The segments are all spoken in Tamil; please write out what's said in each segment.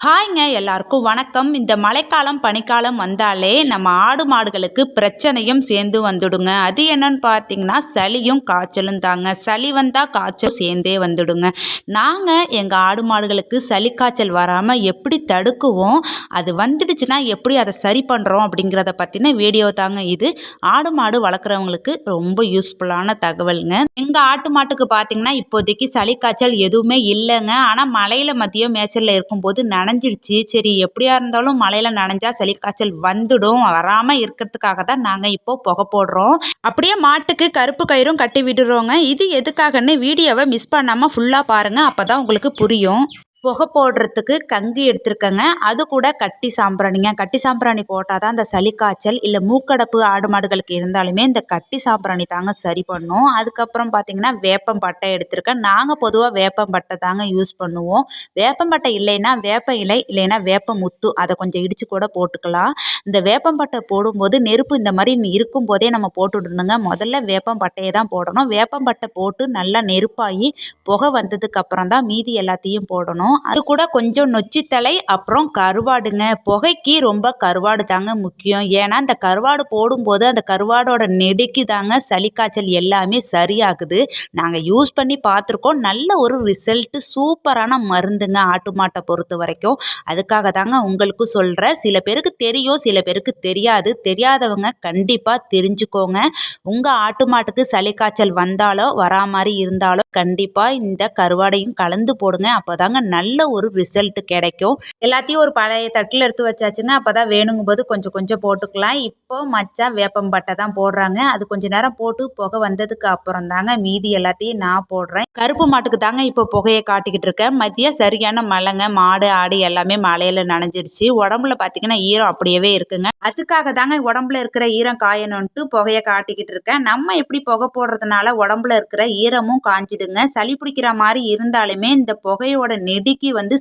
ஹாய்ங்க எல்லாருக்கும் வணக்கம். இந்த மழைக்காலம் பனிக்காலம் வந்தாலே நம்ம ஆடு மாடுகளுக்கு பிரச்சனையும் சேர்ந்து வந்துடுங்க. அது என்னன்னு பார்த்தீங்கன்னா சளியும் காய்ச்சலும் தாங்க. சளி வந்தால் காய்ச்சல் சேர்ந்தே வந்துடுங்க. நாங்கள் எங்கள் ஆடு மாடுகளுக்கு சளி காய்ச்சல் வராமல் எப்படி தடுக்குவோம், அது வந்துடுச்சுன்னா எப்படி அதை சரி பண்ணுறோம் அப்படிங்கிறத பற்றின வீடியோ தாங்க இது. ஆடு மாடு வளர்க்குறவங்களுக்கு ரொம்ப யூஸ்ஃபுல்லான தகவலுங்க. எங்கள் ஆட்டு மாட்டுக்கு பார்த்தீங்கன்னா இப்போதைக்கு சளி காய்ச்சல் எதுவுமே இல்லைங்க. ஆனால் மழையில் மதியம் மேய்ச்சலில் இருக்கும்போது நனைஞ்சிடுச்சு. சரி எப்படியா இருந்தாலும் மழையில் நனைஞ்சா சளி காய்ச்சல் வந்துடும், வராமல் இருக்கிறதுக்காக தான் நாங்கள் இப்போ புகை போடுறோம். அப்படியே மாட்டுக்கு கருப்பு கயிறும் கட்டி விடுறோங்க. இது எதுக்காகன்னு வீடியோவை மிஸ் பண்ணாமல் ஃபுல்லாக பாருங்கள், அப்போ தான் உங்களுக்கு புரியும். புகை போடுறதுக்கு கங்கு எடுத்துருக்கேங்க. அது கூட கட்டி சாம்பிராணிங்க. கட்டி சாம்பிராணி போட்டால் தான் இந்த சளி காய்ச்சல் இல்லை மூக்கடைப்பு ஆடு மாடுகளுக்கு இருந்தாலுமே இந்த கட்டி சாம்பிராணி தாங்க சரி பண்ணும். அதுக்கப்புறம் பார்த்திங்கன்னா வேப்பம்பட்டை எடுத்திருக்கேன். நாங்கள் பொதுவாக வேப்பம்பட்டை தாங்க யூஸ் பண்ணுவோம். வேப்பம்பட்டை இல்லைன்னா வேப்ப இலை இல்லைன்னா வேப்ப முத்து அதை கொஞ்சம் இடித்து கூட போட்டுக்கலாம். இந்த வேப்பம்பட்டை போடும்போது நெருப்பு இந்த மாதிரி இருக்கும்போதே நம்ம போட்டுவிடணுங்க. முதல்ல வேப்பம்பட்டையை தான் போடணும். வேப்பம்பட்டை போட்டு நல்லா நெருப்பாகி புகை வந்ததுக்கு அப்புறம் தான் மீதி எல்லாத்தையும் போடணும். அது கூட கொஞ்சம் நொச்சித்தலை அப்புறம் கருவாடுங்க. புகைக்கு ரொம்ப கருவாடு தாங்க முக்கியம். ஏன்னா இந்த கருவாடு போடும்போது அந்த கருவாடோட நெடிக்கு தாங்க சளி காய்ச்சல் எல்லாமே சரியாகுது. நாங்கள் யூஸ் பண்ணி பார்த்துருக்கோம். நல்ல ஒரு ரிசல்ட்டு, சூப்பரான மருந்துங்க ஆட்டு மாட்டை பொறுத்த வரைக்கும். அதுக்காக தாங்க உங்களுக்கு சொல்கிறேன். சில பேருக்கு தெரியும், சில பேருக்கு தெரியாது. தெரியாதவங்க கண்டிப்பாக தெரிஞ்சுக்கோங்க. உங்கள் ஆட்டு மாட்டுக்கு சளி காய்ச்சல் வந்தாலோ வரா மாதிரி இருந்தாலோ கண்டிப்பாக இந்த கருவாடையும் கலந்து போடுங்க. அப்போ தாங்க நல்ல ஒரு ரிசல்ட் கிடைக்கும். எல்லாத்தையும் ஒரு பழைய தட்டில் எடுத்து வச்சாச்சுங்க. அப்போ தான் வேணுங்கும் போது கொஞ்சம் கொஞ்சம் போட்டுக்கலாம். இப்போ மச்சான் வேப்பம்பட்டை தான் போடுறாங்க. அது கொஞ்சம் நேரம் போட்டு புகை வந்ததுக்கு அப்புறம் தாங்க மீதி எல்லாத்தையும் நான் போடுறேன். கருப்பு மாட்டுக்கு தாங்க இப்போ புகையை காட்டிக்கிட்டு இருக்கேன். மதியம் சரியான மழைங்க. மாடு ஆடு எல்லாமே மழையில் நனைஞ்சிருச்சு. உடம்புல பார்த்தீங்கன்னா ஈரம் அப்படியே இருக்குங்க. அதுக்காக தாங்க உடம்புல இருக்கிற ஈரம் காயணுன்ட்டு புகையை காட்டிக்கிட்டு இருக்கேன். நம்ம எப்படி புகை போடுறதுனால உடம்புல இருக்கிற ஈரமும் காஞ்சிடுங்க. சளி பிடிக்கிற மாதிரி இருந்தாலுமே இந்த புகையோட நெடிக்கு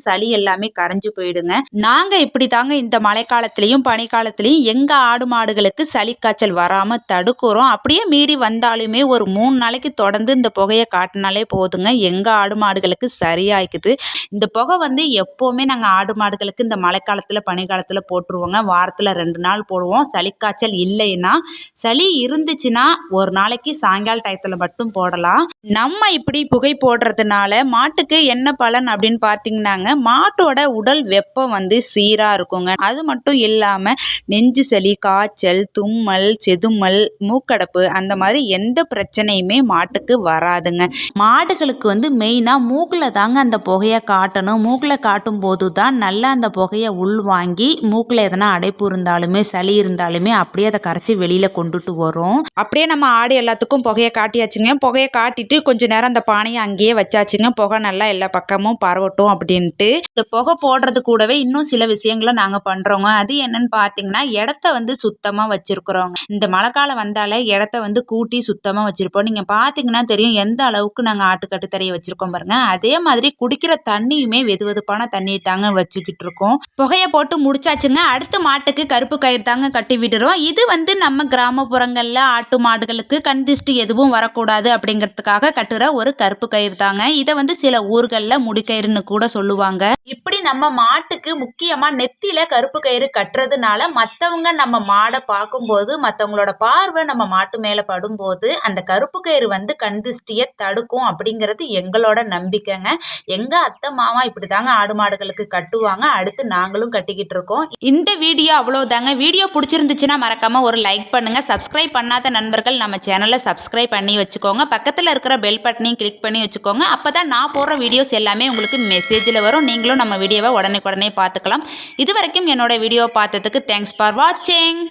சளி எல்லாமே கரைஞ்சு போயிடுங்க. நாங்க இப்படி தாங்க இந்த மழைக்காலத்திலையும் பனிக்காலத்திலையும் எங்க ஆடு மாடுகளுக்கு சளி காய்ச்சல் வராம தடுக்கிறோம். அப்படியே மீறி வந்தாலுமே ஒரு 3 நாளைக்கு தொடர்ந்து இந்த புகையை காட்டினாலே போதுங்க, எங்க ஆடு மாடுகளுக்கு சரியாயிக்குது. இந்த புகை எப்போவுமே நாங்கள் ஆடு மாடுகளுக்கு இந்த மழைக்காலத்தில் பனிக்காலத்தில் போட்டுருவோங்க. வாரத்தில் 2 நாள் போடுவோம். சளி காய்ச்சல் இல்லைன்னா, சளி இருந்துச்சுன்னா ஒரு நாளைக்கு சாயங்கால டயத்தில் மட்டும் போடலாம். நம்ம இப்படி புகை போடுறதுனால மாட்டுக்கு என்ன பலன் அப்படின்னு பார்த்தீங்கன்னாங்க, மாட்டோட உடல் வெப்பம் சீராக இருக்குங்க. அது மட்டும் இல்லாமல் நெஞ்சு சளி, காய்ச்சல், தும்மல், செதுமல், மூக்கடைப்பு அந்த மாதிரி எந்த பிரச்சனையுமே மாட்டுக்கு வராதுங்க. மாடுகளுக்கு மெயினாக மூக்கில் தாங்க அந்த புகையை காட்டணும். மூக்கில் காட்டும் போது தான் நல்லா அந்த புகையை உள்வாங்கி மூக்கில் எதனா அடைப்பு இருந்தாலுமே சளி இருந்தாலுமே அப்படியே அதை கரைச்சி வெளியில் கொண்டுட்டு வரும். அப்படியே நம்ம ஆடு எல்லாத்துக்கும் புகையை காட்டியாச்சுங்க. புகையை காட்டிட்டு கொஞ்சம் நேரம் அந்த பானையை அங்கேயே வச்சாச்சுங்க. புகை நல்லா எல்லா பக்கமும் பரவட்டும் அப்படின்ட்டு. இந்த புகை போடுறது கூடவே இன்னும் சில விஷயங்களை நாங்கள் பண்ணுறோங்க. அது என்னன்னு பார்த்தீங்கன்னா, இடத்த சுத்தமாக வச்சுருக்குறோங்க. இந்த மழை காலம் வந்தாலே இடத்த கூட்டி சுத்தமாக வச்சுருப்போம். நீங்கள் பார்த்தீங்கன்னா தெரியும் எந்த அளவுக்கு நாங்கள் ஆட்டுக்கட்டு தரையை வச்சுருக்கோம் பாருங்க. அதே மாதிரி குடிக்கிற தண்ணியுமே வெது வெதுப்பான தண்ணி தாங்க வச்சுக்கிட்டு இருக்கோம். புகையை போட்டு முடிச்சாச்சுங்க. அடுத்து மாட்டுக்கு கருப்பு கயிறு தாங்க கட்டி விடுறோம். இது நம்ம கிராமப்புறங்களில் ஆட்டு மாடுகளுக்கு கண் திருஷ்டி எதுவும் வரக்கூடாது அப்படிங்கிறதுக்காக கட்டுற ஒரு கருப்பு கயிறு தாங்க. இதை சில ஊர்களில் முடிக்கயிறுன்னு கூட சொல்லுவாங்க. இப்படி நம்ம மாட்டுக்கு முக்கியமா நெத்தியில கருப்பு கயிறு கட்டுறதுனால மற்றவங்க நம்ம மாடை பார்க்கும்போது மற்றவங்களோட பார்வை நம்ம மாட்டு மேல படும்போது அந்த கருப்பு கயிறு கண் திருஷ்டியை தடுக்கும் அப்படிங்கிறது எங்களோட நம்பிக்கைங்க. எங்க அத்தை மாமா இப்படிதாங்க ஆடு மாடுகளுக்கு கட்டுவாங்க. அடுத்து நாங்களும் கட்டிக்கிட்டு இருக்கோம். இந்த வீடியோ அவ்வளவுதாங்க. வீடியோ பிடிச்சிருந்துச்சுன்னா மறக்காம ஒரு லைக் பண்ணுங்க. சப்ஸ்கிரைப் பண்ணாத நண்பர்கள் நம்ம சேனலை சப்ஸ்கிரைப் பண்ணி வச்சுக்கோங்க. பக்கத்தில் இருக்கிற பெல் பட்டனையும் கிளிக் பண்ணி வச்சுக்கோங்க. அப்பதான் நான் போடுற வீடியோஸ் எல்லாமே உங்களுக்கு மெசேஜில் வரும். நீங்களும் நம்ம வீடியோவை உடனே பார்த்துக்கலாம். இது வரைக்கும் என்னோட வீடியோவை பார்த்ததுக்கு தேங்க்ஸ் ஃபார் வாட்சிங்.